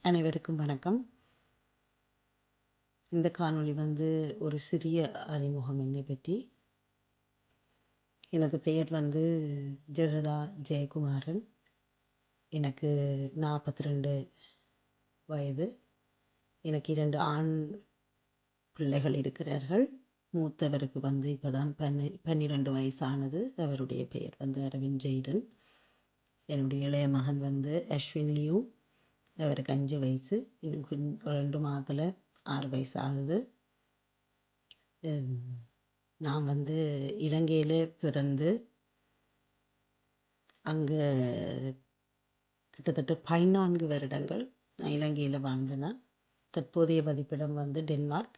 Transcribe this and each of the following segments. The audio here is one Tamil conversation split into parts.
அனைவருக்கும் வணக்கம். இந்த காணொளி ஒரு சிறிய அறிமுகம் என்னை பற்றி. எனது பெயர் ஜெகதா ஜெயக்குமாரன். எனக்கு 42 வயது. எனக்கு 2 ஆண் பிள்ளைகள் இருக்கிறார்கள். மூத்தவருக்கு இப்போ தான் 12 வயசானது. அவருடைய பெயர் அரவிந்த் ஜெய்டன். என்னுடைய இளைய மகன் அஸ்வின் லியூ. அவருக்கு 5 வயசு. இன்னும் 2 மாதத்தில் 6 வயசு ஆகுது. நான் இலங்கையில் பிறந்து அங்கே கிட்டத்தட்ட 14 வருடங்கள் நான் இலங்கையில் வாழ்ந்தேன். தற்போதைய வதிப்பிடம் டென்மார்க்.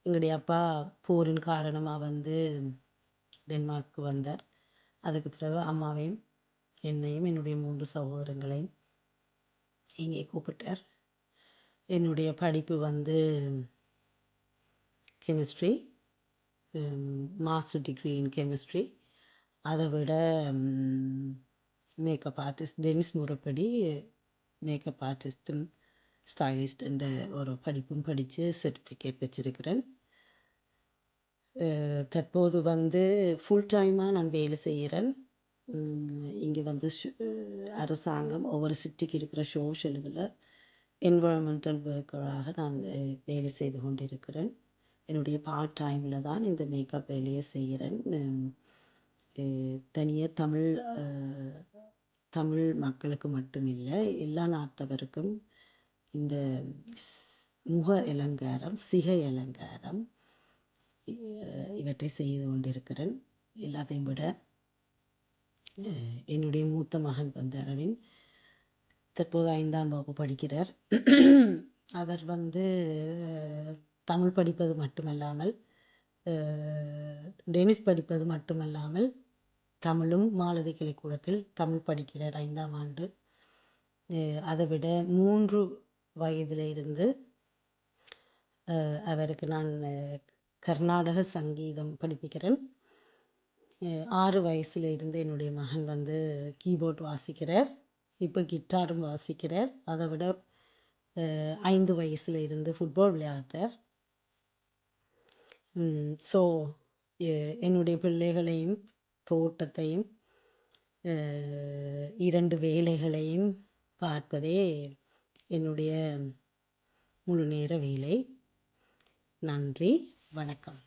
எங்களுடைய அப்பா போரின் காரணமாக டென்மார்க்கு வந்தார். அதுக்கு பிறகு அம்மாவையும் என்னையும் என்னுடைய 3 சகோதரங்களையும் இங்கே கூப்பிட்டார். என்னுடைய படிப்பு chemistry, master degree in chemistry. அதை விட மேக்கப் ஆர்டிஸ்ட், டெனிஸ் முறைப்படி மேக்கப் ஆர்டிஸ்ட் அண்ட் ஸ்டைலிஸ்ட் என்ற ஒரு படிப்பும் படித்து சர்டிஃபிகேட் வச்சிருக்கிறேன். தற்போது ஃபுல் டைமாக நான் வேலை செய்கிறேன். இங்கே அரசாங்கம் ஒவ்வொரு சிட்டிக்கு இருக்கிற சோஷியல் இதில் என்வரன்மெண்டல் ஒர்க்கராக நான் வேலை செய்து கொண்டிருக்கிறேன். என்னுடைய பார்ட் டைமில் தான் இந்த மேக்கப் வேலையை செய்கிறேன். தனியாக தமிழ் மக்களுக்கு மட்டும் இல்லை, எல்லா நாட்டவருக்கும் இந்த முக அலங்காரம், சிகை அலங்காரம் இவற்றை செய்து கொண்டிருக்கிறேன். எல்லாத்தையும் விட என்னுடைய மூத்த மகன் அரவிந்த் தற்போது 5ஆம் வகுப்பு படிக்கிறார். அவர் தமிழ் படிப்பது மட்டுமல்லாமல், டெனிஸ் படிப்பது மட்டுமல்லாமல், தமிழும் மாலதி கலைக்கூடத்தில் தமிழ் படிக்கிறார் 5ஆம் ஆண்டு. அதை விட 3 வயதிலிருந்து அவருக்கு நான் கர்நாடக சங்கீதம் படிப்பிக்கிறேன். 6 வயசில் இருந்து என்னுடைய மகன் கீபோர்ட் வாசிக்கிறார். இப்போ கிட்டாரும் வாசிக்கிறார். அதை விட 5 வயசில் இருந்து ஃபுட்பால் விளையாடுறார். ஸோ என்னுடைய பிள்ளைகளையும் தோட்டத்தையும் 2 வேலைகளையும் பார்ப்பதே என்னுடைய முழு நேர வேலை. நன்றி, வணக்கம்.